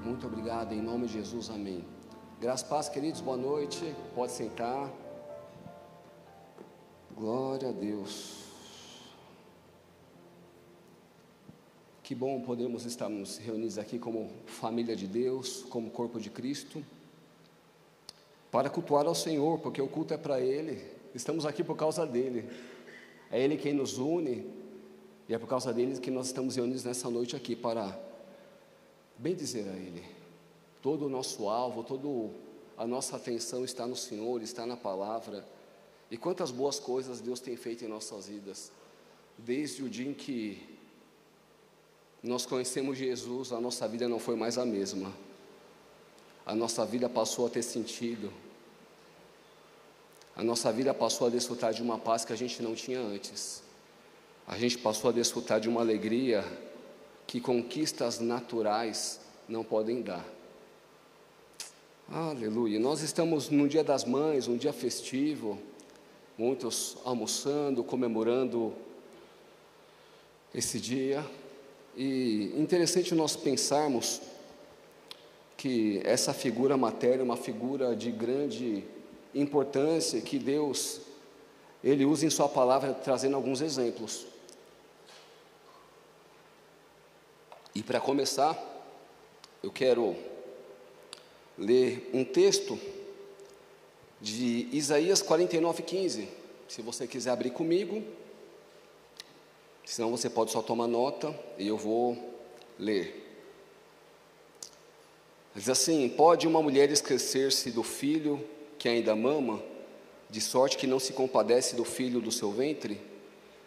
Muito obrigado, em nome de Jesus, amém. Graças e paz, queridos, boa noite, pode sentar. Glória a Deus. Que bom podermos estarmos reunidos aqui como família de Deus, como corpo de Cristo, para cultuar ao Senhor, porque o culto é para Ele, estamos aqui por causa dEle, é Ele quem nos une, e é por causa dEle que nós estamos reunidos nessa noite aqui, para bem dizer a Ele. Todo o nosso alvo, toda a nossa atenção está no Senhor, está na palavra, e quantas boas coisas Deus tem feito em nossas vidas, desde o dia em que nós conhecemos Jesus, a nossa vida não foi mais a mesma, a nossa vida passou a ter sentido, a nossa vida passou a desfrutar de uma paz que a gente não tinha antes, a gente passou a desfrutar de uma alegria que conquistas naturais não podem dar. Aleluia. Nós estamos no Dia das Mães, um dia festivo, muitos almoçando, comemorando esse dia. E interessante nós pensarmos que essa figura materna é uma figura de grande importância, que Deus, Ele usa em sua palavra, trazendo alguns exemplos. E para começar, eu quero ler um texto de Isaías 49:15, se você quiser abrir comigo. Senão você pode só tomar nota e eu vou ler. Diz assim: pode uma mulher esquecer-se do filho que ainda mama, de sorte que não se compadece do filho do seu ventre?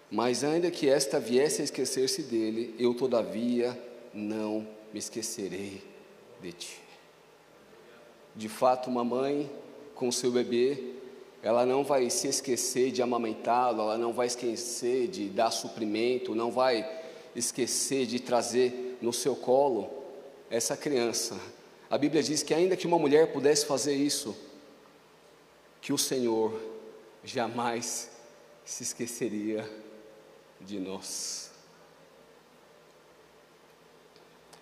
Mas ainda que esta viesse a esquecer-se dele, eu todavia não me esquecerei de ti. De fato, uma mãe com o seu bebê, ela não vai se esquecer de amamentá-lo, ela não vai esquecer de dar suprimento, não vai esquecer de trazer no seu colo essa criança. A Bíblia diz que ainda que uma mulher pudesse fazer isso, que o Senhor jamais se esqueceria de nós.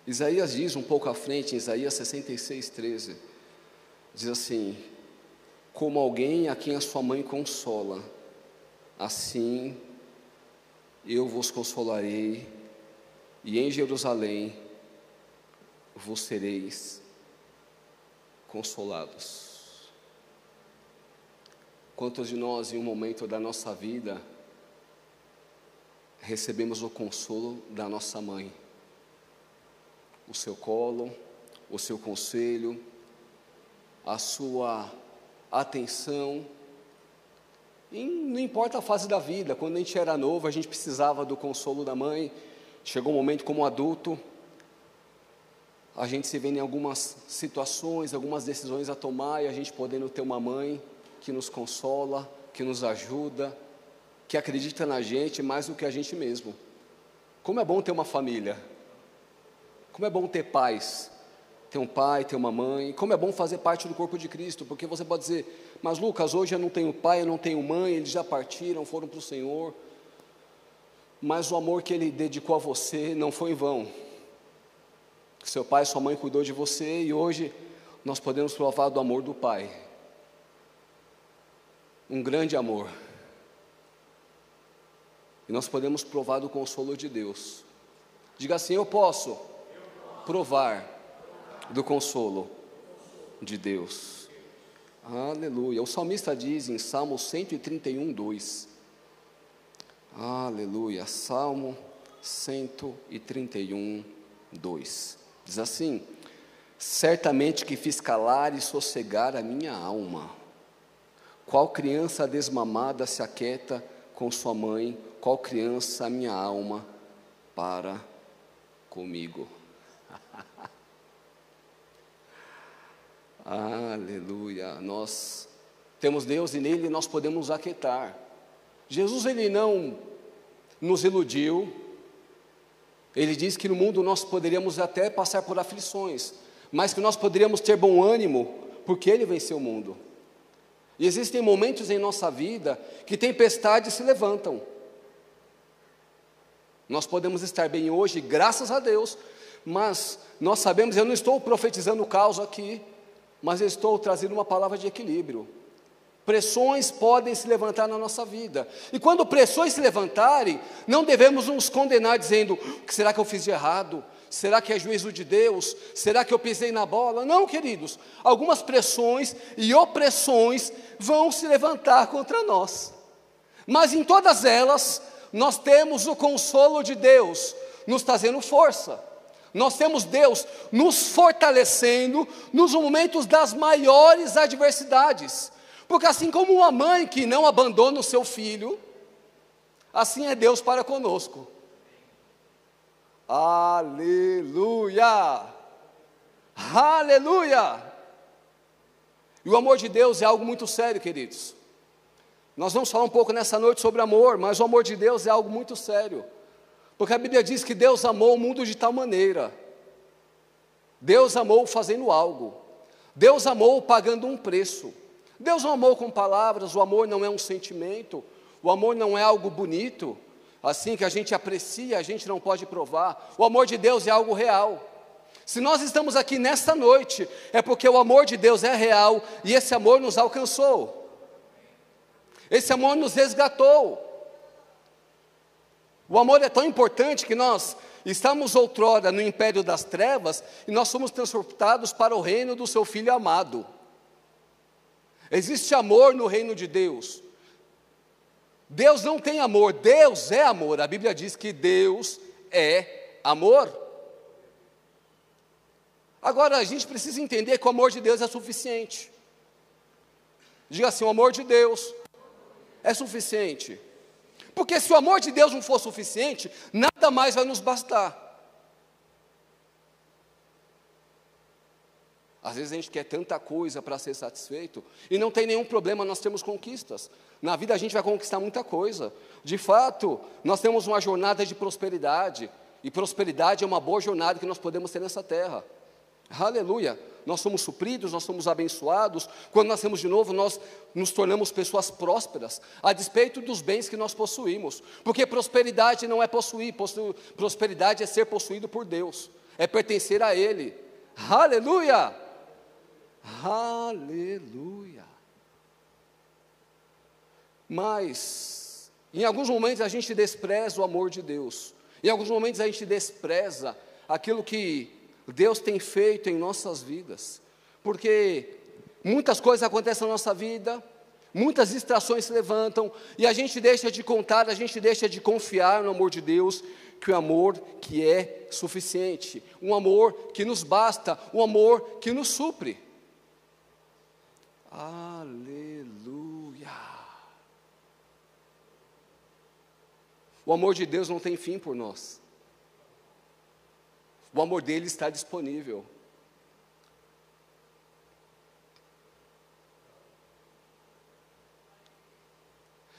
Isaías diz um pouco à frente, em Isaías 66:13, diz assim: como alguém a quem a sua mãe consola, assim eu vos consolarei, e em Jerusalém vos sereis consolados. Quantos de nós, em um momento da nossa vida, recebemos o consolo da nossa mãe? O seu colo, o seu conselho, a sua atenção, e não importa a fase da vida. Quando a gente era novo, a gente precisava do consolo da mãe. Chegou um momento como adulto, a gente se vê em algumas situações, algumas decisões a tomar, e a gente podendo ter uma mãe que nos consola, que nos ajuda, que acredita na gente mais do que a gente mesmo. Como é bom ter uma família, como é bom ter pais, ter um pai, ter uma mãe. Como é bom fazer parte do corpo de Cristo, porque você pode dizer: mas Lucas, hoje eu não tenho pai, eu não tenho mãe, eles já partiram, foram para o Senhor. Mas o amor que Ele dedicou a você não foi em vão. Seu pai e sua mãe cuidou de você, e hoje nós podemos provar do amor do Pai. Um grande amor. E nós podemos provar do consolo de Deus. Diga assim: eu posso provar do consolo de Deus. Aleluia. O salmista diz em Salmo 131:2. Aleluia. Salmo 131:2. Diz assim: certamente que fiz calar e sossegar a minha alma. Qual criança desmamada se aquieta com sua mãe? Qual criança a minha alma para comigo? Aleluia. Nós temos Deus e nele nós podemos nos aquietar. Jesus, Ele não nos iludiu. Ele diz que no mundo nós poderíamos até passar por aflições, mas que nós poderíamos ter bom ânimo, porque Ele venceu o mundo. E existem momentos em nossa vida que tempestades se levantam. Nós podemos estar bem hoje, graças a Deus, mas nós sabemos, eu não estou profetizando o caos aqui, mas eu estou trazendo uma palavra de equilíbrio. Pressões podem se levantar na nossa vida, e quando pressões se levantarem, não devemos nos condenar dizendo: será que eu fiz de errado? Será que é juízo de Deus? Será que eu pisei na bola? Não, queridos, algumas pressões e opressões vão se levantar contra nós, mas em todas elas, nós temos o consolo de Deus nos trazendo força. Nós temos Deus nos fortalecendo nos momentos das maiores adversidades, porque assim como uma mãe que não abandona o seu filho, assim é Deus para conosco. Aleluia! Aleluia! E o amor de Deus é algo muito sério, queridos. Nós vamos falar um pouco nessa noite sobre amor, mas o amor de Deus é algo muito sério, porque a Bíblia diz que Deus amou o mundo de tal maneira. Deus amou fazendo algo, Deus amou pagando um preço. Deus não amou com palavras, o amor não é um sentimento, o amor não é algo bonito, assim que a gente aprecia, a gente não pode provar. O amor de Deus é algo real. Se nós estamos aqui nesta noite, é porque o amor de Deus é real, e esse amor nos alcançou, esse amor nos resgatou. O amor é tão importante que nós estamos outrora no império das trevas, e nós somos transportados para o reino do seu Filho amado. Existe amor no reino de Deus. Deus não tem amor, Deus é amor. A Bíblia diz que Deus é amor. Agora, a gente precisa entender que o amor de Deus é suficiente. Diga assim: o amor de Deus é suficiente. Porque se o amor de Deus não for suficiente, nada mais vai nos bastar. Às vezes a gente quer tanta coisa para ser satisfeito, e não tem nenhum problema nós termos conquistas. Na vida a gente vai conquistar muita coisa. De fato, nós temos uma jornada de prosperidade, e prosperidade é uma boa jornada que nós podemos ter nessa terra. Aleluia! Nós somos supridos, nós somos abençoados. Quando nascemos de novo, nós nos tornamos pessoas prósperas, a despeito dos bens que nós possuímos. Porque prosperidade não é possuir, prosperidade é ser possuído por Deus, é pertencer a Ele. Aleluia! Aleluia! Mas, em alguns momentos a gente despreza o amor de Deus. Em alguns momentos a gente despreza aquilo que Deus tem feito em nossas vidas, porque muitas coisas acontecem na nossa vida, muitas distrações se levantam, e a gente deixa de contar, a gente deixa de confiar no amor de Deus, que é o amor que é suficiente, um amor que nos basta, um amor que nos supre. Aleluia! O amor de Deus não tem fim por nós. O amor dele está disponível.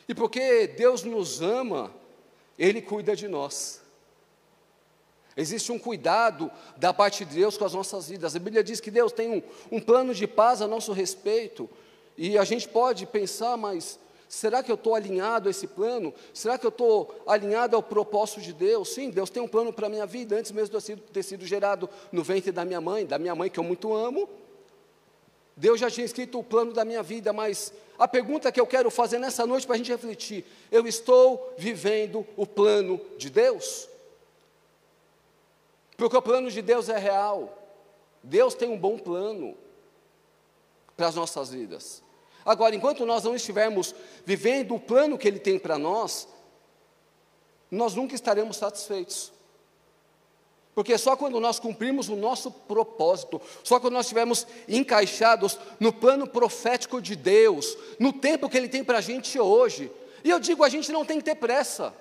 E porque Deus nos ama, Ele cuida de nós. Existe um cuidado da parte de Deus com as nossas vidas. A Bíblia diz que Deus tem um plano de paz a nosso respeito. E a gente pode pensar, mas será que eu estou alinhado a esse plano? Será que eu estou alinhado ao propósito de Deus? Sim, Deus tem um plano para a minha vida, antes mesmo de eu ter sido gerado no ventre da minha mãe que eu muito amo. Deus já tinha escrito o plano da minha vida, mas a pergunta que eu quero fazer nessa noite para a gente refletir: eu estou vivendo o plano de Deus? Porque o plano de Deus é real. Deus tem um bom plano para as nossas vidas. Agora, enquanto nós não estivermos vivendo o plano que Ele tem para nós, nós nunca estaremos satisfeitos. Porque só quando nós cumprirmos o nosso propósito, só quando nós estivermos encaixados no plano profético de Deus, no tempo que Ele tem para a gente hoje, e eu digo, a gente não tem que ter pressa,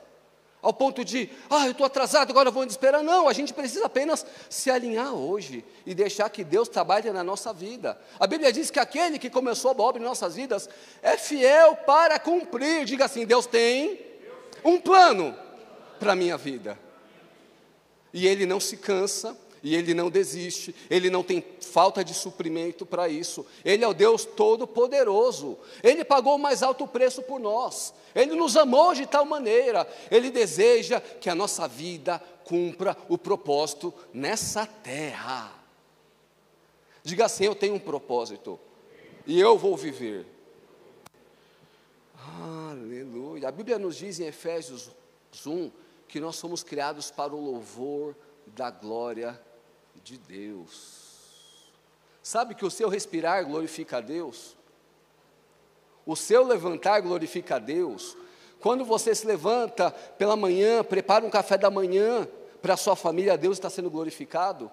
ao ponto de, eu estou atrasado, agora eu vou esperar. Não, a gente precisa apenas se alinhar hoje e deixar que Deus trabalhe na nossa vida. A Bíblia diz que aquele que começou a boa obra em nossas vidas é fiel para cumprir. Diga assim: Deus tem um plano para a minha vida, e Ele não se cansa, e Ele não desiste, Ele não tem falta de suprimento para isso. Ele é o Deus Todo-Poderoso, Ele pagou o mais alto preço por nós, Ele nos amou de tal maneira, Ele deseja que a nossa vida cumpra o propósito nessa terra. Diga assim: eu tenho um propósito e eu vou viver. Aleluia. A Bíblia nos diz em Efésios 1 que nós somos criados para o louvor da glória de Deus. Sabe que o seu respirar glorifica a Deus? O seu levantar glorifica a Deus? Quando você se levanta pela manhã, prepara um café da manhã para a sua família, Deus está sendo glorificado?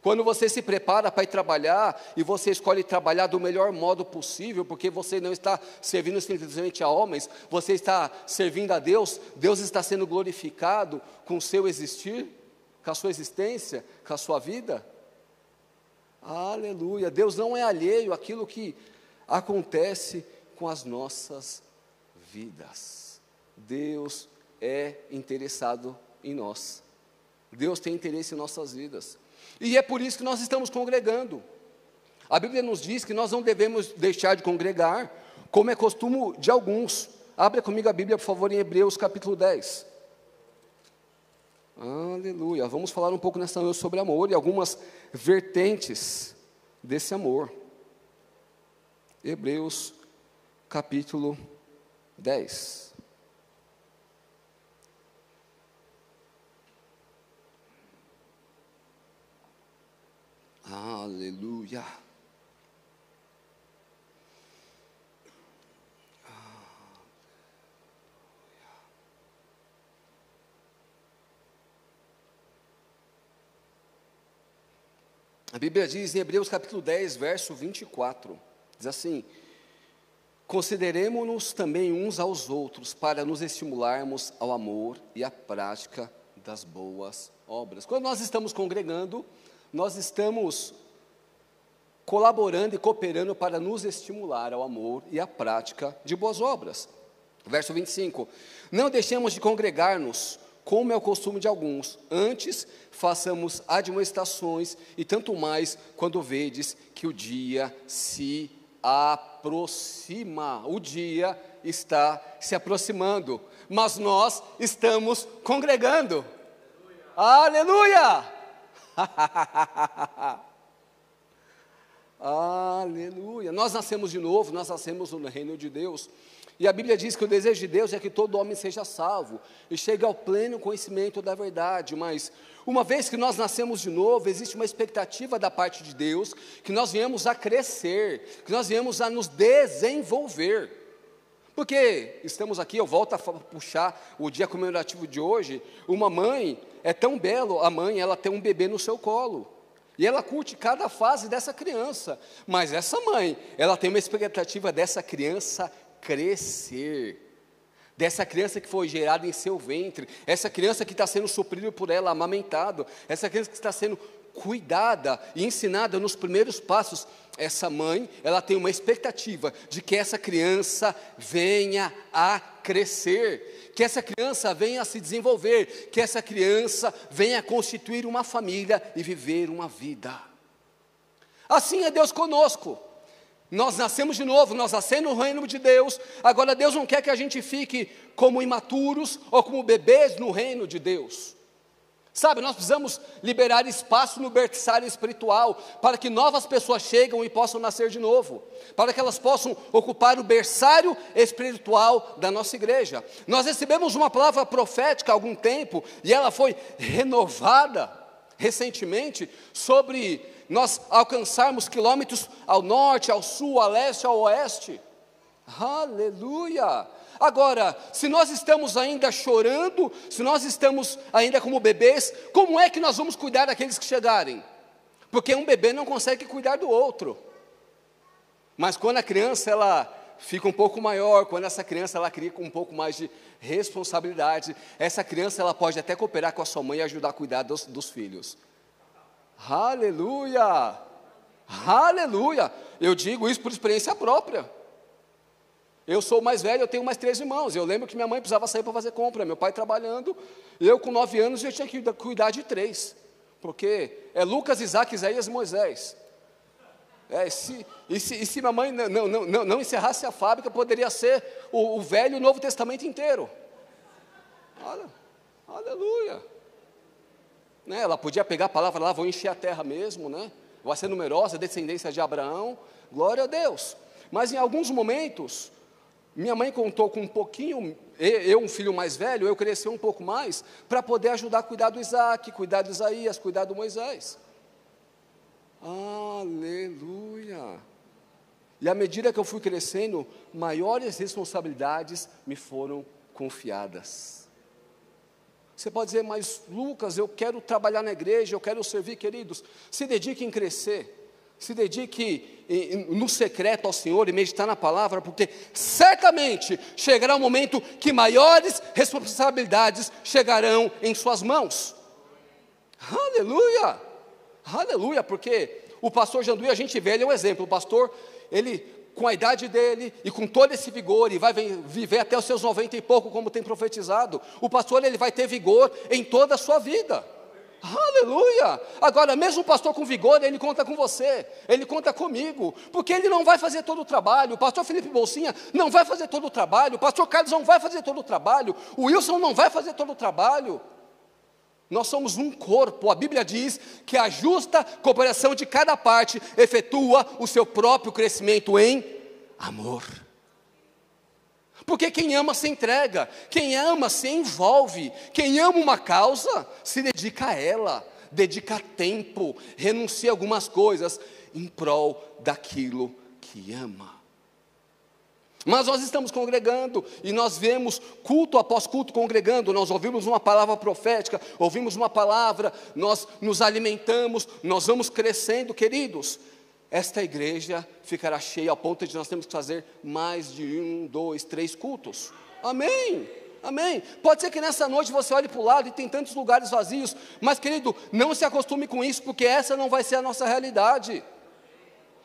Quando você se prepara para ir trabalhar, e você escolhe trabalhar do melhor modo possível, porque você não está servindo simplesmente a homens, você está servindo a Deus, Deus está sendo glorificado com o seu existir, com a sua existência, com a sua vida. Aleluia. Deus não é alheio àquilo que acontece com as nossas vidas. Deus é interessado em nós. Deus tem interesse em nossas vidas. E é por isso que nós estamos congregando. A Bíblia nos diz que nós não devemos deixar de congregar, como é costume de alguns. Abra comigo a Bíblia, por favor, em Hebreus capítulo 10. Aleluia. Vamos falar um pouco nessa noite sobre amor e algumas vertentes desse amor. Hebreus capítulo 10. Aleluia. A Bíblia diz em Hebreus capítulo 10, verso 24, diz assim: consideremo-nos também uns aos outros, para nos estimularmos ao amor e à prática das boas obras. Quando nós estamos congregando, nós estamos colaborando e cooperando para nos estimular ao amor e à prática de boas obras. Verso 25: não deixemos de congregar-nos, como é o costume de alguns, antes façamos admoestações, e tanto mais quando vedes que o dia se aproxima. O dia está se aproximando, mas nós estamos congregando. Aleluia! Aleluia. Nós nascemos de novo, nós nascemos no reino de Deus, e a Bíblia diz que o desejo de Deus é que todo homem seja salvo e chegue ao pleno conhecimento da verdade. Mas uma vez que nós nascemos de novo, existe uma expectativa da parte de Deus que nós viemos a crescer, que nós viemos a nos desenvolver. Porque estamos aqui, eu volto a puxar o dia comemorativo de hoje. Uma mãe, é tão belo a mãe, ela tem um bebê no seu colo, e ela curte cada fase dessa criança, mas essa mãe, ela tem uma expectativa dessa criança crescer, dessa criança que foi gerada em seu ventre, essa criança que está sendo suprido por ela, amamentado, essa criança que está sendo cuidada e ensinada nos primeiros passos. Essa mãe, ela tem uma expectativa de que essa criança venha a crescer, que essa criança venha a se desenvolver, que essa criança venha a constituir uma família e viver uma vida. Assim é Deus conosco. Nós nascemos de novo, nós nascemos no reino de Deus. Agora Deus não quer que a gente fique como imaturos ou como bebês no reino de Deus. Sabe, nós precisamos liberar espaço no berçário espiritual, para que novas pessoas cheguem e possam nascer de novo, para que elas possam ocupar o berçário espiritual da nossa igreja. Nós recebemos uma palavra profética há algum tempo, e ela foi renovada recentemente, sobre nós alcançarmos quilômetros ao norte, ao sul, a leste, ao oeste. Aleluia! Agora, se nós estamos ainda chorando, se nós estamos ainda como bebês, como é que nós vamos cuidar daqueles que chegarem? Porque um bebê não consegue cuidar do outro. Mas quando a criança, ela fica um pouco maior, quando essa criança, ela cria com um pouco mais de responsabilidade, essa criança, ela pode até cooperar com a sua mãe e ajudar a cuidar dos filhos. Aleluia! Aleluia! Eu digo isso por experiência própria. Eu sou o mais velho, eu tenho mais 3 irmãos. Eu lembro que minha mãe precisava sair para fazer compra, meu pai trabalhando. Eu com 9 anos eu tinha que cuidar de 3. Porque é Lucas, Isaac, Isaías e Moisés. E se minha mãe não encerrasse a fábrica, poderia ser o Velho e o Novo Testamento inteiro. Olha, Aleluia. Né? Ela podia pegar a palavra lá, vou encher a terra mesmo, né? Vai ser numerosa, descendência de Abraão, glória a Deus. Mas em alguns momentos, minha mãe contou com um pouquinho, eu, um filho mais velho, eu cresci um pouco mais, para poder ajudar a cuidar do Isaac, cuidar de Isaías, cuidar do Moisés. Aleluia. E à medida que eu fui crescendo, maiores responsabilidades me foram confiadas. Você pode dizer, mas Lucas, eu quero trabalhar na igreja, eu quero servir, queridos. Se dedique em crescer, se dedique no secreto ao Senhor e meditar na palavra, porque certamente chegará um momento que maiores responsabilidades chegarão em suas mãos. Aleluia, aleluia, porque o pastor Janduí, a gente vê, ele é um exemplo. O pastor, ele, com a idade dele e com todo esse vigor, e vai viver até os seus 90 e pouco, como tem profetizado, o pastor, ele vai ter vigor em toda a sua vida. Aleluia. Agora, mesmo o pastor com vigor, ele conta com você, ele conta comigo, porque ele não vai fazer todo o trabalho. O pastor Felipe Bolsinha não vai fazer todo o trabalho, o pastor Carlos não vai fazer todo o trabalho, o Wilson não vai fazer todo o trabalho. Nós somos um corpo. A Bíblia diz que a justa cooperação de cada parte efetua o seu próprio crescimento em amor. Porque quem ama se entrega, quem ama se envolve, quem ama uma causa se dedica a ela, dedica tempo, renuncia a algumas coisas em prol daquilo que ama. Mas nós estamos congregando e nós vemos culto após culto congregando, nós ouvimos uma palavra profética, ouvimos uma palavra, nós nos alimentamos, nós vamos crescendo, queridos. Esta igreja ficará cheia ao ponto de nós termos que fazer mais de 1, 2, 3 cultos. Amém, amém. Pode ser que nessa noite você olhe para o lado e tem tantos lugares vazios, mas querido, não se acostume com isso, porque essa não vai ser a nossa realidade.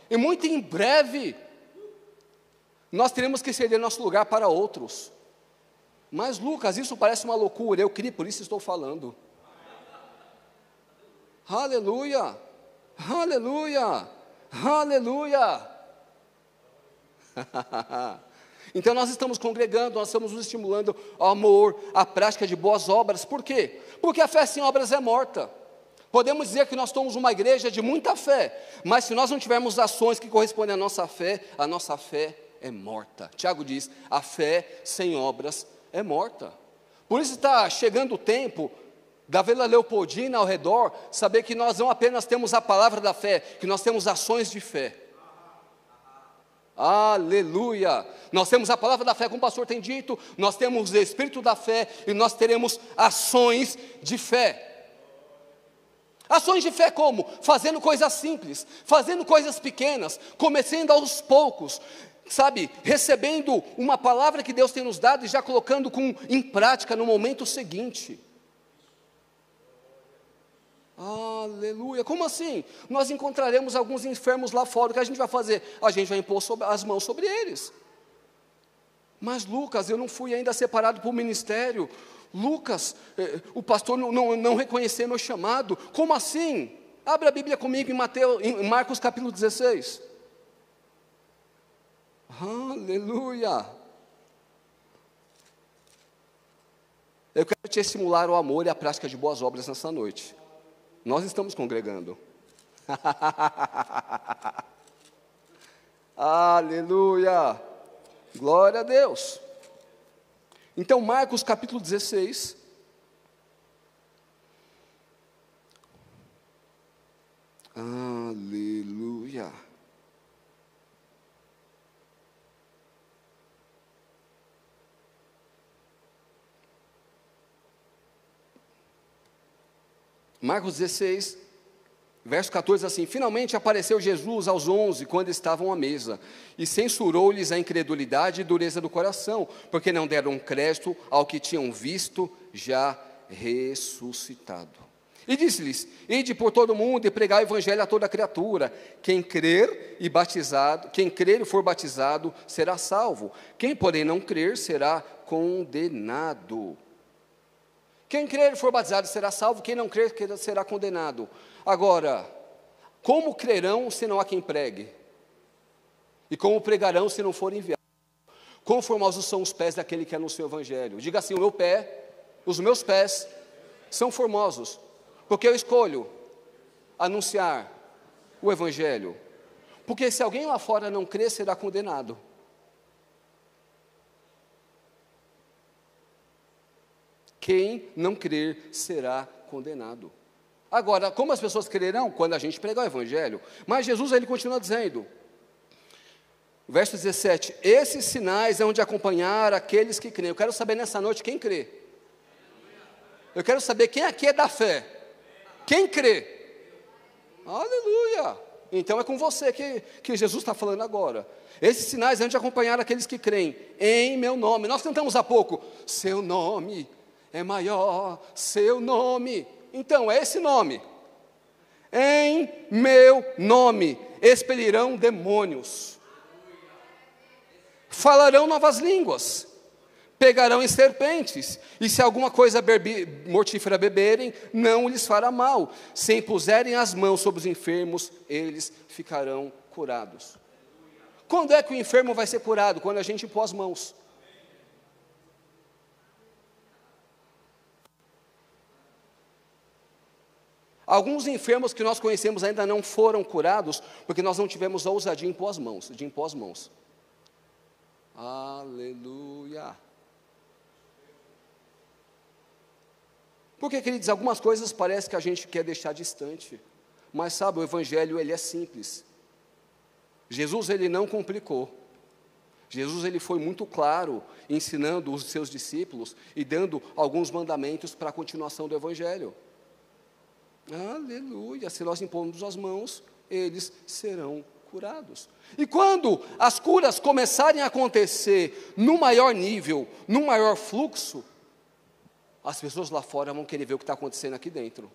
E muito em breve, nós teremos que ceder nosso lugar para outros. Mas Lucas, isso parece uma loucura, eu criei, por isso estou falando. Aleluia, aleluia, aleluia. Então nós estamos congregando, nós estamos nos estimulando ao amor, à prática de boas obras. Por quê? Porque a fé sem obras é morta. Podemos dizer que nós somos uma igreja de muita fé, mas se nós não tivermos ações que correspondem à nossa fé é morta. Tiago diz, a fé sem obras é morta. Por isso está chegando o tempo da Vila Leopoldina ao redor, saber que nós não apenas temos a palavra da fé, que nós temos ações de fé. Aleluia. Nós temos a palavra da fé, como o pastor tem dito, nós temos o espírito da fé e nós teremos ações de fé. Ações de fé como? Fazendo coisas simples, fazendo coisas pequenas, começando aos poucos, sabe, recebendo uma palavra que Deus tem nos dado e já colocando em prática no momento seguinte. Aleluia. Como assim? Nós encontraremos alguns enfermos lá fora, o que a gente vai fazer? A gente vai impor as mãos sobre eles. Mas Lucas, eu não fui ainda separado para o ministério. Lucas, o pastor não reconheceu meu chamado. Como assim? Abre a Bíblia comigo em Marcos capítulo 16. Aleluia. Eu quero te estimular ao amor e à prática de boas obras nessa noite. Nós estamos congregando. Aleluia. Glória a Deus. Então, Marcos capítulo 16. Aleluia. Marcos 16, verso 14, assim, finalmente apareceu Jesus aos 11, quando estavam à mesa, e censurou-lhes a incredulidade e dureza do coração, porque não deram crédito ao que tinham visto já ressuscitado. E disse-lhes, ide por todo o mundo e pregai o evangelho a toda criatura, quem crer e for batizado será salvo, quem porém não crer será condenado. Quem crer e for batizado será salvo, quem não crer será condenado. Agora, como crerão se não há quem pregue? E como pregarão se não forem enviados? Quão formosos são os pés daquele que anuncia o evangelho? Diga assim, o meu pé Os meus pés são formosos, porque eu escolho anunciar o Evangelho. Porque se alguém lá fora não crer, será condenado. Quem não crer será condenado. Agora, como as pessoas crerão? Quando a gente pregar o Evangelho. Mas Jesus, ele continua dizendo, verso 17, esses sinais hão de acompanhar aqueles que creem. Eu quero saber nessa noite quem crê. Eu quero saber quem aqui é da fé. Quem crê? Aleluia! Então é com você que Jesus está falando agora. Esses sinais hão de acompanhar aqueles que creem em meu nome. Nós cantamos há pouco, seu nome é maior, seu nome. Então, é esse nome. Em meu nome expelirão demônios. Falarão novas línguas. Pegarão em serpentes. E se alguma coisa mortífera beberem, não lhes fará mal. Se impuserem as mãos sobre os enfermos, eles ficarão curados. Quando é que o enfermo vai ser curado? Quando a gente impor as mãos. Alguns enfermos que nós conhecemos ainda não foram curados, porque nós não tivemos a ousadia de impor as mãos. Aleluia. Porque, queridos, algumas coisas parece que a gente quer deixar distante, mas sabe, o Evangelho, ele é simples. Jesus, ele não complicou. Jesus, ele foi muito claro, ensinando os seus discípulos e dando alguns mandamentos para a continuação do Evangelho. Aleluia, se nós impormos as mãos, eles serão curados. E quando as curas começarem a acontecer no maior nível, no maior fluxo, as pessoas lá fora vão querer ver o que está acontecendo aqui dentro.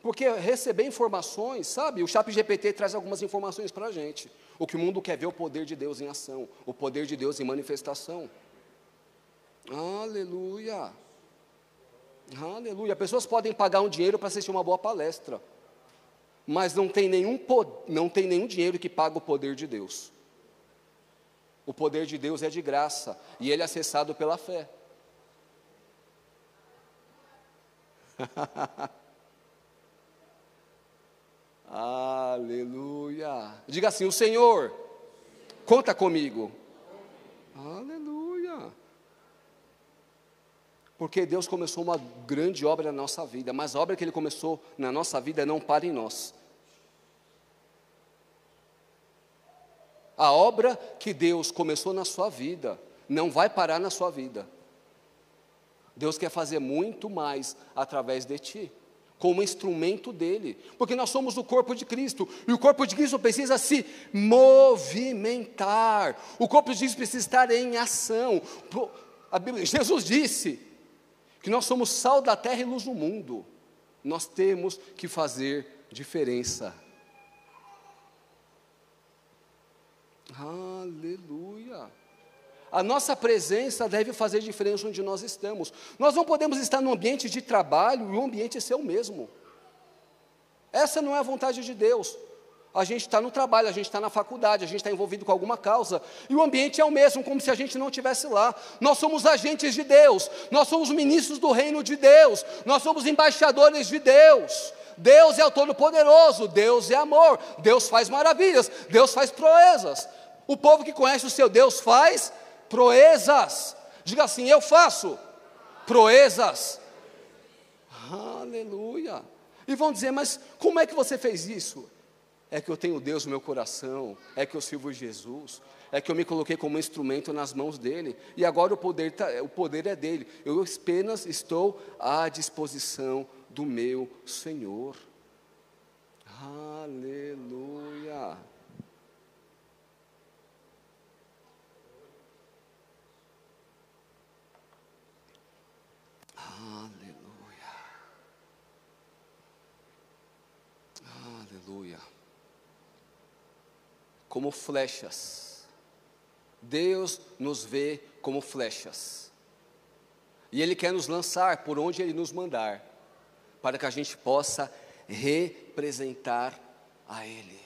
Porque receber informações, sabe, o ChatGPT traz algumas informações para a gente. O que o mundo quer ver é o poder de Deus em ação, o poder de Deus em manifestação. Aleluia, aleluia. Pessoas podem pagar um dinheiro para assistir uma boa palestra, mas não tem nenhum dinheiro que paga o poder de Deus. O poder de Deus é de graça, e ele é acessado pela fé. Aleluia. Diga assim, o Senhor conta comigo. Aleluia. Porque Deus começou uma grande obra na nossa vida, mas a obra que Ele começou na nossa vida não para em nós. A obra que Deus começou na sua vida, não vai parar na sua vida. Deus quer fazer muito mais através de ti, como instrumento dEle, porque nós somos o corpo de Cristo, e o corpo de Cristo precisa se movimentar, o corpo de Cristo precisa estar em ação. Jesus disse que nós somos sal da terra e luz do mundo, nós temos que fazer diferença. Aleluia. A nossa presença deve fazer diferença onde nós estamos. Nós não podemos estar no ambiente de trabalho e o ambiente ser o mesmo. Essa não é a vontade de Deus. A gente está no trabalho, a gente está na faculdade, a gente está envolvido com alguma causa, e o ambiente é o mesmo, como se a gente não estivesse lá. Nós somos agentes de Deus, nós somos ministros do reino de Deus, nós somos embaixadores de Deus. Deus é o Todo-Poderoso, Deus é amor, Deus faz maravilhas, Deus faz proezas. O povo que conhece o seu Deus faz proezas. Diga assim, eu faço proezas. Aleluia. E vão dizer, mas como é que você fez isso? É que eu tenho Deus no meu coração, é que eu sirvo Jesus, é que eu me coloquei como instrumento nas mãos dEle, e agora o poder é dEle, eu apenas estou à disposição do meu Senhor. Aleluia. Aleluia. Aleluia. Como flechas. Deus nos vê como flechas. E Ele quer nos lançar por onde Ele nos mandar, para que a gente possa representar a Ele.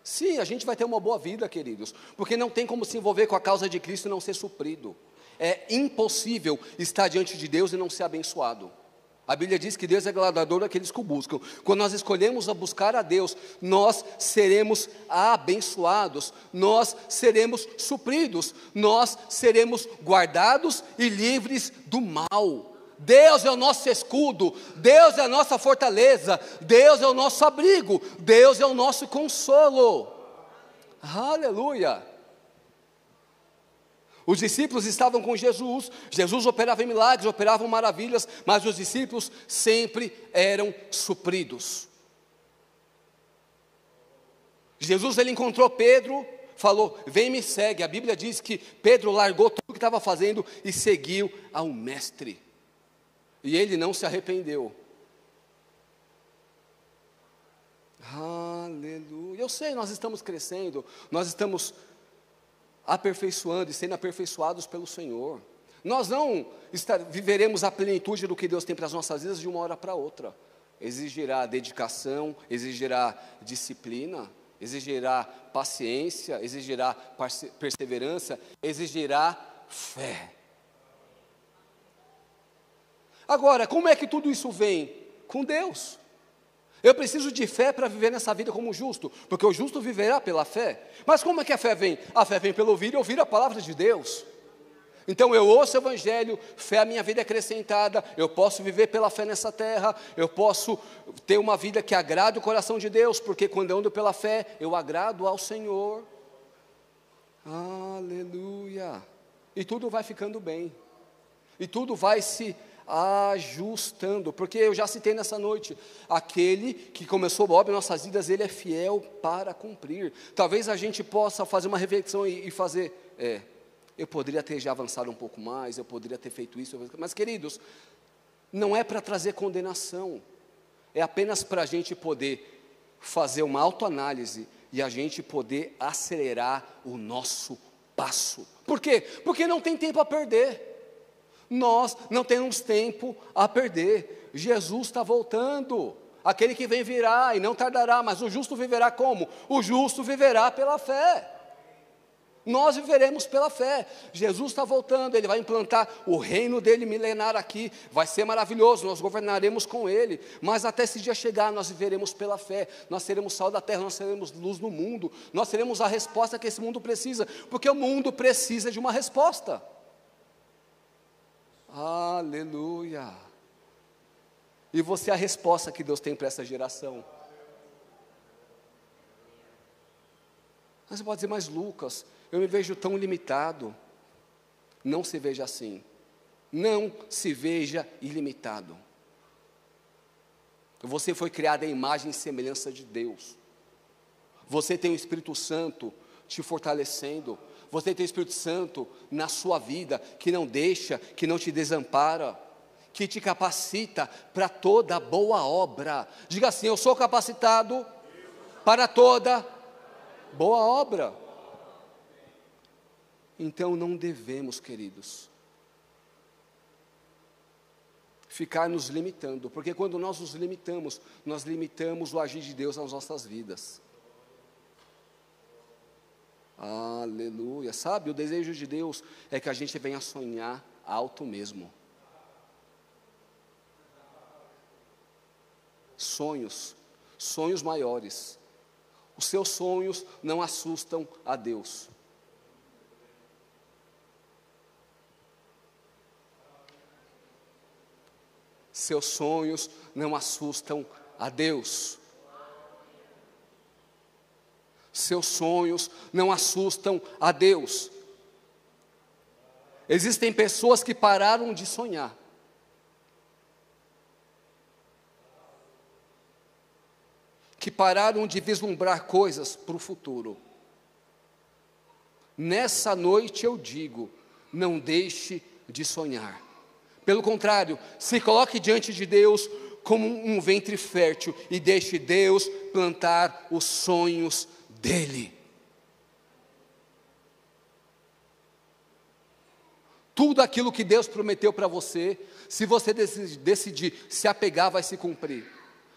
Sim, a gente vai ter uma boa vida, queridos, porque não tem como se envolver com a causa de Cristo e não ser suprido. É impossível estar diante de Deus e não ser abençoado. A Bíblia diz que Deus é galardoador daqueles que o buscam. Quando nós escolhemos a buscar a Deus, nós seremos abençoados, nós seremos supridos, nós seremos guardados e livres do mal. Deus é o nosso escudo, Deus é a nossa fortaleza, Deus é o nosso abrigo, Deus é o nosso consolo. Aleluia! Os discípulos estavam com Jesus, Jesus operava em milagres, operavam maravilhas, mas os discípulos sempre eram supridos. Jesus, ele encontrou Pedro, falou, vem me segue. A Bíblia diz que Pedro largou tudo o que estava fazendo e seguiu ao mestre. E ele não se arrependeu. Aleluia. Eu sei, nós estamos crescendo, nós estamos aperfeiçoando e sendo aperfeiçoados pelo Senhor. Nós não viveremos a plenitude do que Deus tem para as nossas vidas de uma hora para outra. Exigirá dedicação, exigirá disciplina, exigirá paciência, exigirá perseverança, exigirá fé. Agora, como é que tudo isso vem? Com Deus. Eu preciso de fé para viver nessa vida como justo, porque o justo viverá pela fé. Mas como é que a fé vem? A fé vem pelo ouvir e ouvir a palavra de Deus. Então eu ouço o Evangelho, fé, a minha vida é acrescentada, eu posso viver pela fé nessa terra, eu posso ter uma vida que agrade o coração de Deus, porque quando eu ando pela fé, eu agrado ao Senhor. Aleluia. E tudo vai ficando bem, e tudo vai se ajustando, porque eu já citei nessa noite, aquele que começou a obra em nossas vidas, ele é fiel para cumprir. Talvez a gente possa fazer uma reflexão e fazer, eu poderia ter já avançado um pouco mais, eu poderia ter feito isso, mas queridos, não é para trazer condenação, é apenas para a gente poder fazer uma autoanálise e a gente poder acelerar o nosso passo. Por quê? Porque não tem tempo a perder. Nós não temos tempo a perder. Jesus está voltando. Aquele que vem virá e não tardará, mas o justo viverá como? O justo viverá pela fé. Nós viveremos pela fé. Jesus está voltando, Ele vai implantar o reino dele milenar aqui, vai ser maravilhoso, nós governaremos com Ele, mas até esse dia chegar, nós viveremos pela fé, nós seremos sal da terra, nós seremos luz no mundo, nós seremos a resposta que esse mundo precisa, porque o mundo precisa de uma resposta. Aleluia. E você é a resposta que Deus tem para essa geração. Mas você pode dizer, mas Lucas, eu me vejo tão limitado. Não se veja assim. Não se veja ilimitado. Você foi criado à imagem e semelhança de Deus. Você tem o Espírito Santo te fortalecendo. Você tem o Espírito Santo na sua vida, que não deixa, que não te desampara, que te capacita para toda boa obra. Diga assim, eu sou capacitado para toda boa obra. Então não devemos, queridos, ficar nos limitando, porque quando nós nos limitamos, nós limitamos o agir de Deus nas nossas vidas. Aleluia. Sabe, o desejo de Deus é que a gente venha sonhar alto mesmo. Sonhos maiores. Os seus sonhos não assustam a Deus. Seus sonhos não assustam a Deus. Seus sonhos não assustam a Deus. Existem pessoas que pararam de sonhar. Que pararam de vislumbrar coisas para o futuro. Nessa noite eu digo, não deixe de sonhar. Pelo contrário, se coloque diante de Deus como um ventre fértil e deixe Deus plantar os sonhos dele. Tudo aquilo que Deus prometeu para você, se você decidir se apegar, vai se cumprir.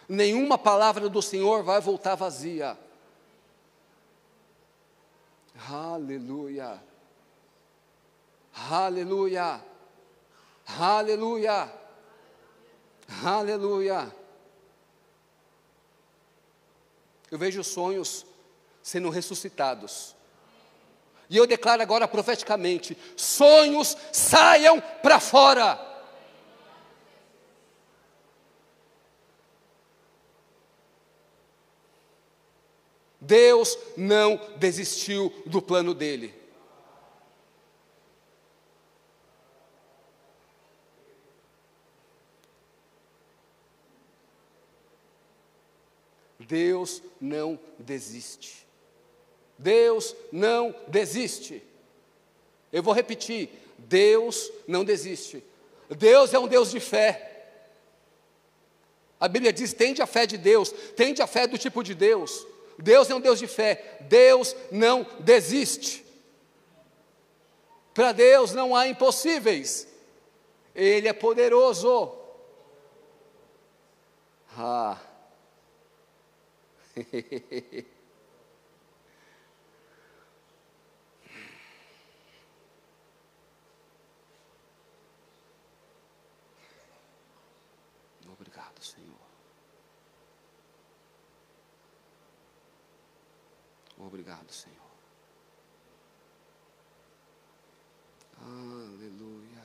Nenhuma palavra do Senhor vai voltar vazia. Aleluia. Aleluia. Aleluia. Aleluia. Eu vejo sonhos sendo ressuscitados. E eu declaro agora profeticamente: sonhos saiam para fora. Deus não desistiu do plano dele. Deus não desiste. Deus não desiste. Eu vou repetir: Deus não desiste. Deus é um Deus de fé. A Bíblia diz: tende a fé de Deus, tende a fé do tipo de Deus. Deus é um Deus de fé. Deus não desiste. Para Deus não há impossíveis. Ele é poderoso. Obrigado, Senhor. Obrigado, Senhor. Aleluia.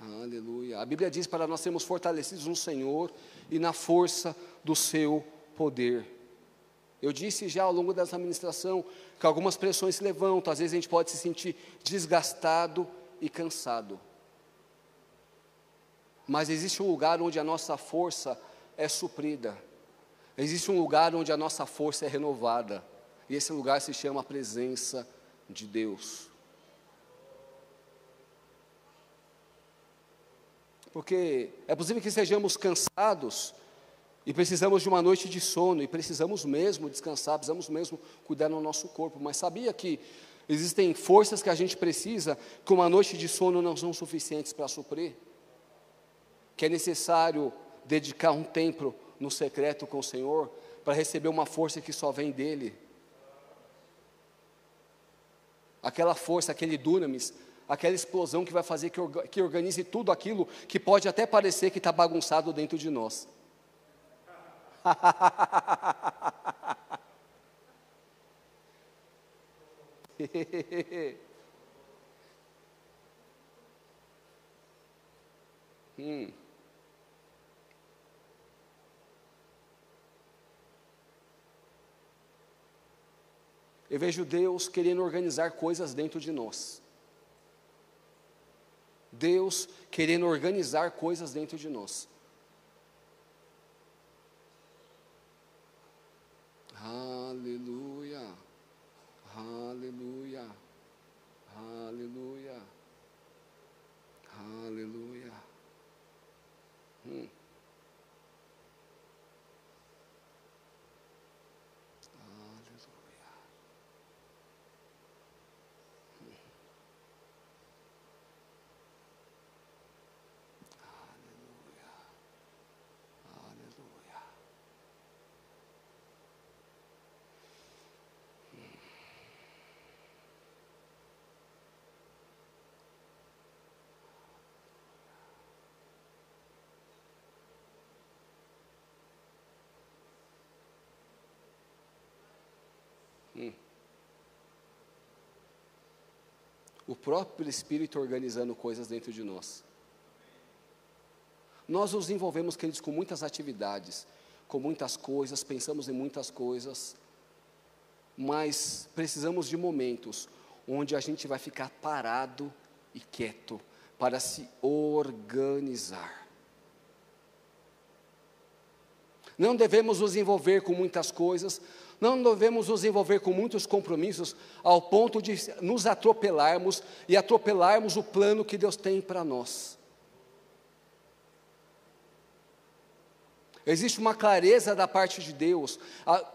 Aleluia. A Bíblia diz para nós sermos fortalecidos no Senhor e na força do seu poder. Eu disse já ao longo dessa ministração que algumas pressões se levantam, às vezes a gente pode se sentir desgastado e cansado. Mas existe um lugar onde a nossa força é suprida. Existe um lugar onde a nossa força é renovada. E esse lugar se chama a presença de Deus. Porque é possível que sejamos cansados e precisamos de uma noite de sono, e precisamos mesmo descansar, precisamos mesmo cuidar do nosso corpo. Mas sabia que existem forças que a gente precisa, que uma noite de sono não são suficientes para suprir? Que é necessário dedicar um tempo no secreto com o Senhor, para receber uma força que só vem dEle. Aquela força, aquele dunamis, aquela explosão que vai fazer que organize tudo aquilo que pode até parecer que está bagunçado dentro de nós. Eu vejo Deus querendo organizar coisas dentro de nós. Deus querendo organizar coisas dentro de nós. Aleluia, aleluia, aleluia, aleluia. O próprio Espírito organizando coisas dentro de nós. Nós nos envolvemos, queridos, com muitas atividades, com muitas coisas, pensamos em muitas coisas, mas precisamos de momentos onde a gente vai ficar parado e quieto para se organizar. Não devemos nos envolver com muitas coisas, não devemos nos envolver com muitos compromissos ao ponto de nos atropelarmos e atropelarmos o plano que Deus tem para nós. Existe uma clareza da parte de Deus,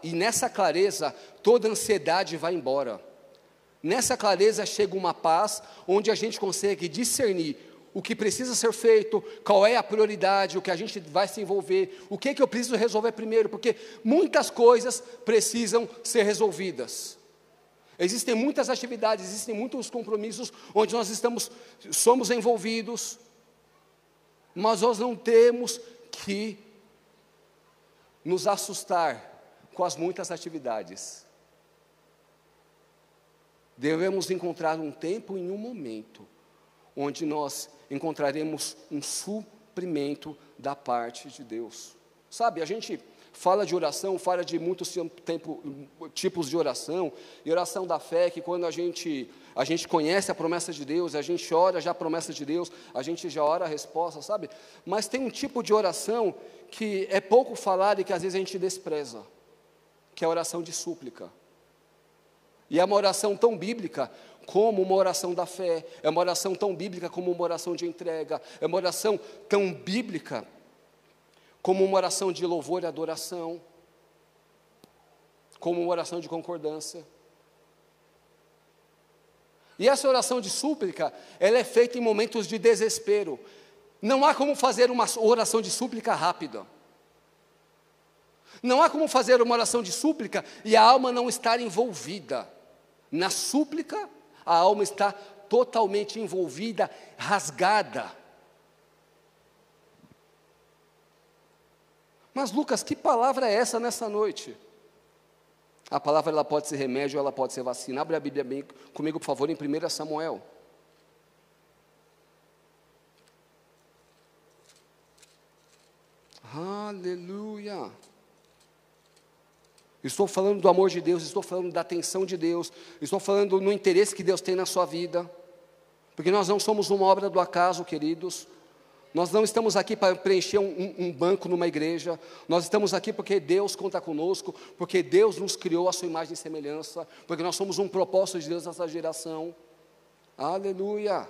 e nessa clareza toda ansiedade vai embora. Nessa clareza chega uma paz, onde a gente consegue discernir o que precisa ser feito, qual é a prioridade, o que a gente vai se envolver, o que eu preciso resolver primeiro, porque muitas coisas precisam ser resolvidas. Existem muitas atividades, existem muitos compromissos onde nós somos envolvidos, mas nós não temos que nos assustar com as muitas atividades. Devemos encontrar um tempo e um momento onde nós encontraremos um suprimento da parte de Deus. Sabe, a gente fala de oração, fala de muitos tipos de oração, e oração da fé, que quando a gente conhece a promessa de Deus, a gente ora já a promessa de Deus, a gente já ora a resposta, sabe? Mas tem um tipo de oração que é pouco falado e que às vezes a gente despreza, que é a oração de súplica. E é uma oração tão bíblica como uma oração da fé, é uma oração tão bíblica como uma oração de entrega, é uma oração tão bíblica como uma oração de louvor e adoração, como uma oração de concordância. E essa oração de súplica, ela é feita em momentos de desespero. Não há como fazer uma oração de súplica rápida. Não há como fazer uma oração de súplica e a alma não estar envolvida. Na súplica, a alma está totalmente envolvida, rasgada. Mas Lucas, que palavra é essa nessa noite? A palavra ela pode ser remédio ou ela pode ser vacina. Abre a Bíblia bem comigo, por favor, em 1 Samuel. Aleluia. Estou falando do amor de Deus, estou falando da atenção de Deus, estou falando no interesse que Deus tem na sua vida, porque nós não somos uma obra do acaso, queridos. Nós não estamos aqui para preencher um banco numa igreja, nós estamos aqui porque Deus conta conosco, porque Deus nos criou a sua imagem e semelhança, porque nós somos um propósito de Deus nessa geração. Aleluia.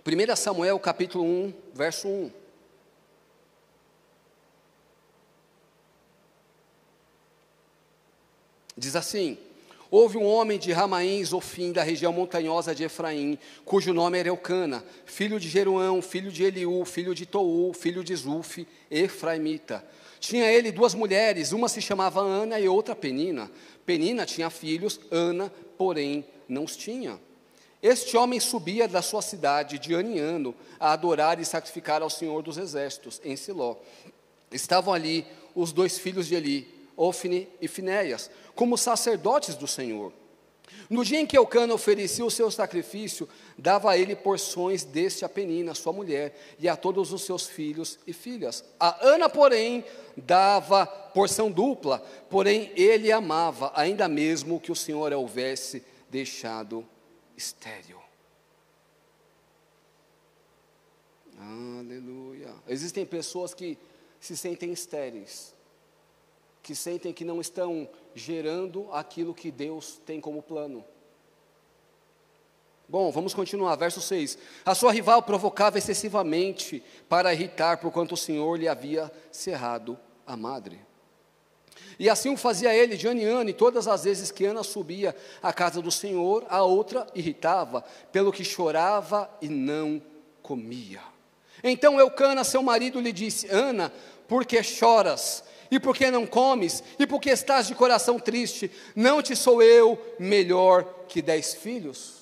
Primeira Samuel capítulo 1, verso 1. Diz assim: houve um homem de Ramaim, Zofim, da região montanhosa de Efraim, cujo nome era Eucana, filho de Jeroão, filho de Eliú, filho de Tou, filho de Zuf, efraimita. Tinha ele duas mulheres, uma se chamava Ana e outra Penina. Penina tinha filhos, Ana, porém, não os tinha. Este homem subia da sua cidade de ano em ano a adorar e sacrificar ao Senhor dos Exércitos, em Siló. Estavam ali os dois filhos de Eli, Ofne e Finéias, como sacerdotes do Senhor. No dia em que Eucana oferecia o seu sacrifício, dava a ele porções deste a Penina, sua mulher, e a todos os seus filhos e filhas. A Ana, porém, dava porção dupla, porém ele amava, ainda mesmo que o Senhor a houvesse deixado estéril. Aleluia. Existem pessoas que se sentem estéreis, que sentem que não estão gerando aquilo que Deus tem como plano. Bom, vamos continuar, verso 6. A sua rival provocava excessivamente para irritar, porquanto o Senhor lhe havia cerrado a madre. E assim o fazia ele de ano em ano, e todas as vezes que Ana subia à casa do Senhor, a outra irritava, pelo que chorava e não comia. Então Eucana, seu marido, lhe disse: Ana, por que choras? E por que não comes? E por que estás de coração triste? Não te sou eu melhor que 10 filhos?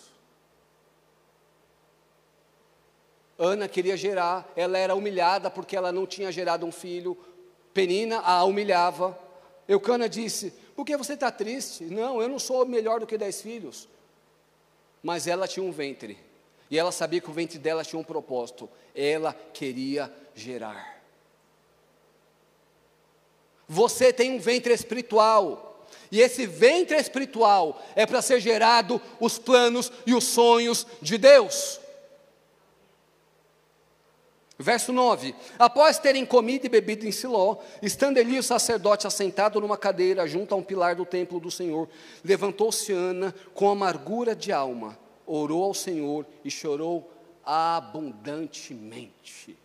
Ana queria gerar, ela era humilhada porque ela não tinha gerado um filho. Penina a humilhava. Eucana disse: por que você está triste? Não, eu não sou melhor do que 10 filhos. Mas ela tinha um ventre, e ela sabia que o ventre dela tinha um propósito. Ela queria gerar. Você tem um ventre espiritual, e esse ventre espiritual é para ser gerado os planos e os sonhos de Deus. Verso 9: após terem comido e bebido em Siló, estando Eli o sacerdote assentado numa cadeira junto a um pilar do templo do Senhor, levantou-se Ana com amargura de alma, orou ao Senhor e chorou abundantemente.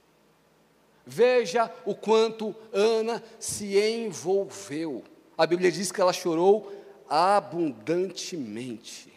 Veja o quanto Ana se envolveu. A Bíblia diz que ela chorou abundantemente.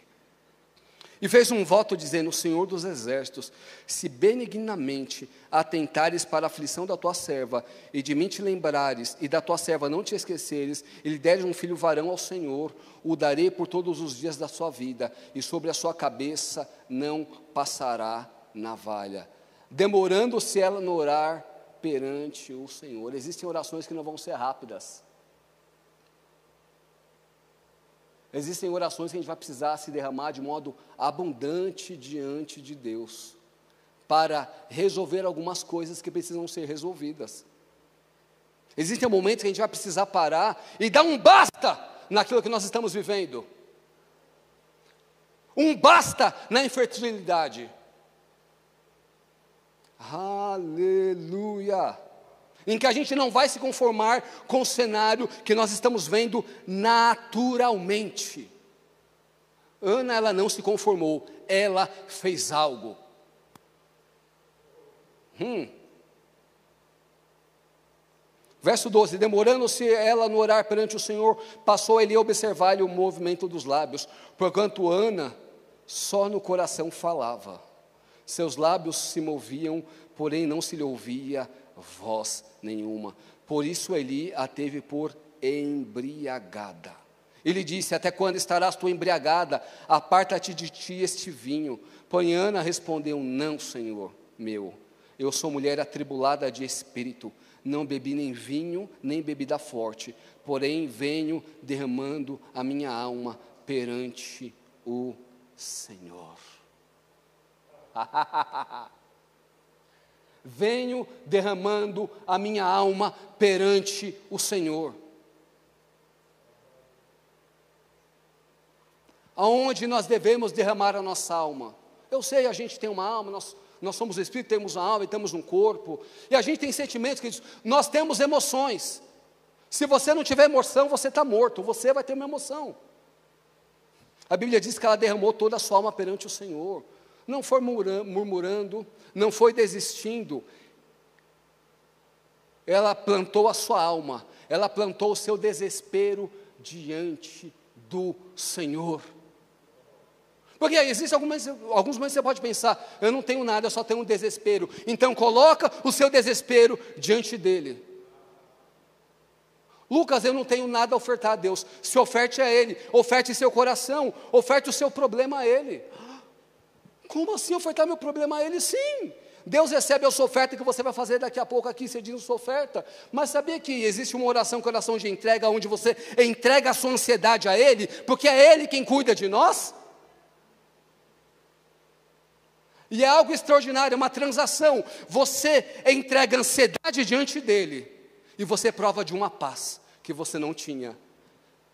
E fez um voto dizendo: Senhor dos exércitos, se benignamente atentares para a aflição da tua serva, e de mim te lembrares, e da tua serva não te esqueceres, e lhe deres um filho varão ao Senhor, o darei por todos os dias da sua vida, e sobre a sua cabeça não passará navalha, demorando-se ela no orar perante o Senhor. Existem orações que não vão ser rápidas. Existem orações que a gente vai precisar se derramar de modo abundante diante de Deus, para resolver algumas coisas que precisam ser resolvidas. Existem momentos que a gente vai precisar parar e dar um basta naquilo que nós estamos vivendo. Um basta na infertilidade. Aleluia! Em que a gente não vai se conformar com o cenário que nós estamos vendo naturalmente. Ana, ela não se conformou, ela fez algo. Verso 12: demorando-se ela no orar perante o Senhor, passou ele a observar-lhe o movimento dos lábios, porquanto Ana só no coração falava. Seus lábios se moviam, porém não se lhe ouvia voz nenhuma. Por isso Eli a teve por embriagada. Ele disse: até quando estarás tu embriagada? Aparta-te de ti este vinho. Porém Ana respondeu: não, Senhor meu, eu sou mulher atribulada de espírito, não bebi nem vinho, nem bebida forte, porém venho derramando a minha alma perante o Senhor. Venho derramando a minha alma perante o Senhor. Aonde nós devemos derramar a nossa alma? Eu sei, a gente tem uma alma, nós somos espírito, temos uma alma e temos um corpo, e a gente tem sentimentos, que nós temos emoções. Se você não tiver emoção, você está morto, você vai ter uma emoção. A Bíblia diz que ela derramou toda a sua alma perante o Senhor. Não foi murmurando, não foi desistindo. Ela plantou a sua alma, ela plantou o seu desespero diante do Senhor. Porque existem alguns momentos que você pode pensar: eu não tenho nada, eu só tenho um desespero. Então coloca o seu desespero diante dele. Lucas, eu não tenho nada a ofertar a Deus. Se oferte a Ele, oferte seu coração, oferte o seu problema a Ele. Como assim ofertar meu problema a Ele? Sim, Deus recebe a sua oferta, que você vai fazer daqui a pouco aqui, você diz a sua oferta. Mas sabia que existe uma oração, oração de entrega, onde você entrega a sua ansiedade a Ele, porque é Ele quem cuida de nós? E é algo extraordinário, é uma transação. Você entrega a ansiedade diante dEle, e você prova de uma paz que você não tinha.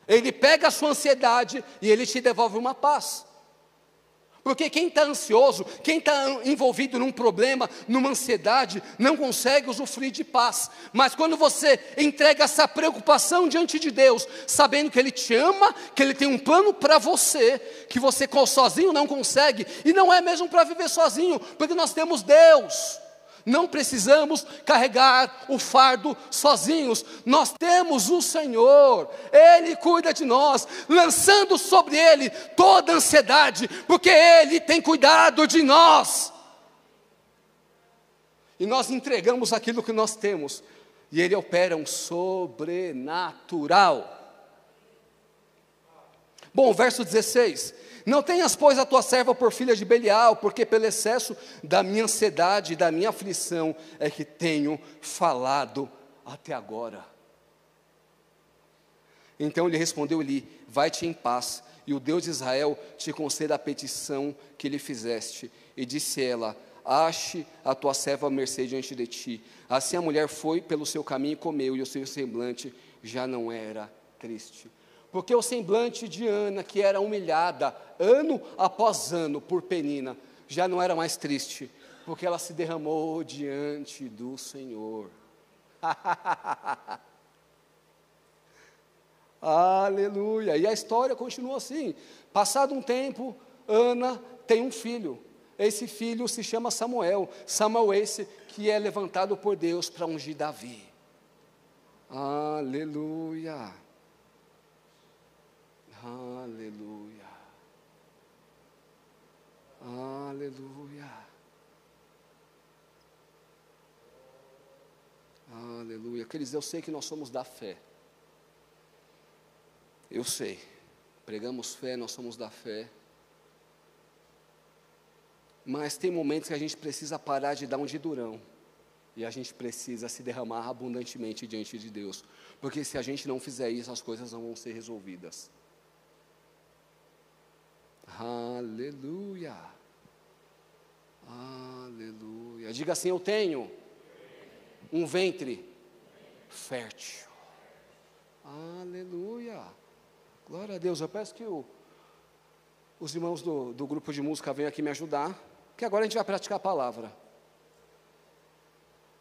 Ele pega a sua ansiedade e Ele te devolve uma paz. Porque quem está ansioso, quem está envolvido num problema, numa ansiedade, não consegue usufruir de paz. Mas quando você entrega essa preocupação diante de Deus, sabendo que Ele te ama, que Ele tem um plano para você, que você sozinho não consegue, e não é mesmo para viver sozinho, porque nós temos Deus. Não precisamos carregar o fardo sozinhos, nós temos o Senhor, Ele cuida de nós, lançando sobre Ele toda a ansiedade, porque Ele tem cuidado de nós. E nós entregamos aquilo que nós temos, e Ele opera um sobrenatural. Bom, verso 16: não tenhas, pois, a tua serva por filha de Belial, porque pelo excesso da minha ansiedade e da minha aflição é que tenho falado até agora. Então lhe respondeu Eli: vai-te em paz, e o Deus de Israel te conceda a petição que lhe fizeste. E disse ela: ache a tua serva à mercê diante de ti. Assim a mulher foi pelo seu caminho e comeu, e o seu semblante já não era triste. Porque o semblante de Ana, que era humilhada ano após ano por Penina, já não era mais triste, porque ela se derramou diante do Senhor. Aleluia! E a história continua assim. Passado um tempo, Ana tem um filho. Esse filho se chama Samuel. Samuel esse que é levantado por Deus para ungir Davi. Aleluia! Aleluia. Queridos, eu sei que nós somos da fé. Eu sei. Pregamos fé, nós somos da fé. Mas tem momentos que a gente precisa parar de dar um de durão. E a gente precisa se derramar abundantemente diante de Deus. Porque se a gente não fizer isso, as coisas não vão ser resolvidas. Aleluia. Aleluia. Diga assim: eu tenho um ventre fértil. Aleluia. Glória a Deus. Eu peço que os irmãos do grupo de música venham aqui me ajudar, que agora a gente vai praticar a palavra.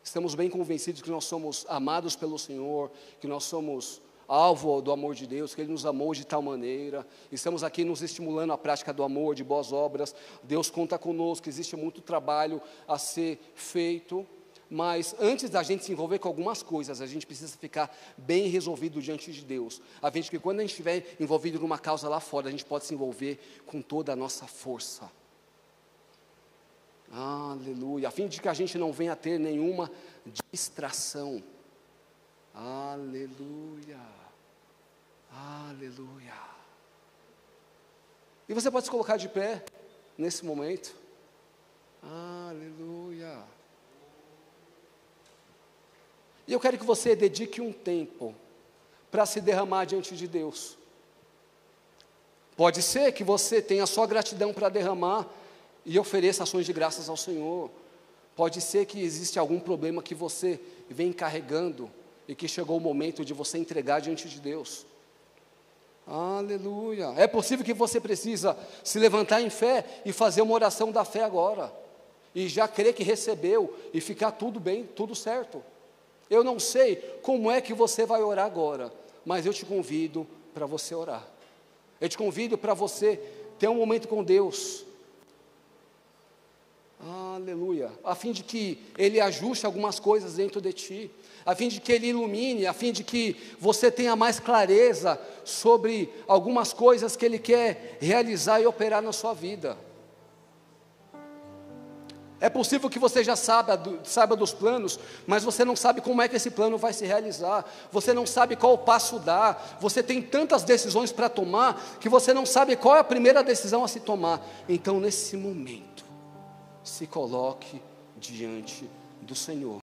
Estamos bem convencidos que nós somos amados pelo Senhor, que nós somos alvo do amor de Deus, que Ele nos amou de tal maneira. Estamos aqui nos estimulando a prática do amor, de boas obras. Deus conta conosco, existe muito trabalho a ser feito. Mas antes da gente se envolver com algumas coisas, a gente precisa ficar bem resolvido diante de Deus, a fim de que quando a gente estiver envolvido numa causa lá fora, a gente pode se envolver com toda a nossa força. Aleluia. A fim de que a gente não venha a ter nenhuma distração. Aleluia. Aleluia. E você pode se colocar de pé nesse momento. Aleluia. E eu quero que você dedique um tempo para se derramar diante de Deus. Pode ser que você tenha só gratidão para derramar e ofereça ações de graças ao Senhor. Pode ser que existe algum problema que você vem carregando e que chegou o momento de você entregar diante de Deus. Aleluia. É possível que você precisa se levantar em fé e fazer uma oração da fé agora. E já crer que recebeu e ficar tudo bem, tudo certo. Eu não sei como é que você vai orar agora, mas eu te convido para você orar. Eu te convido para você ter um momento com Deus. Aleluia. A fim de que Ele ajuste algumas coisas dentro de ti, a fim de que Ele ilumine, a fim de que você tenha mais clareza sobre algumas coisas que Ele quer realizar e operar na sua vida. É possível que você já saiba dos planos, mas você não sabe como é que esse plano vai se realizar, você não sabe qual passo dar, você tem tantas decisões para tomar, que você não sabe qual é a primeira decisão a se tomar. Então, nesse momento, se coloque diante do Senhor.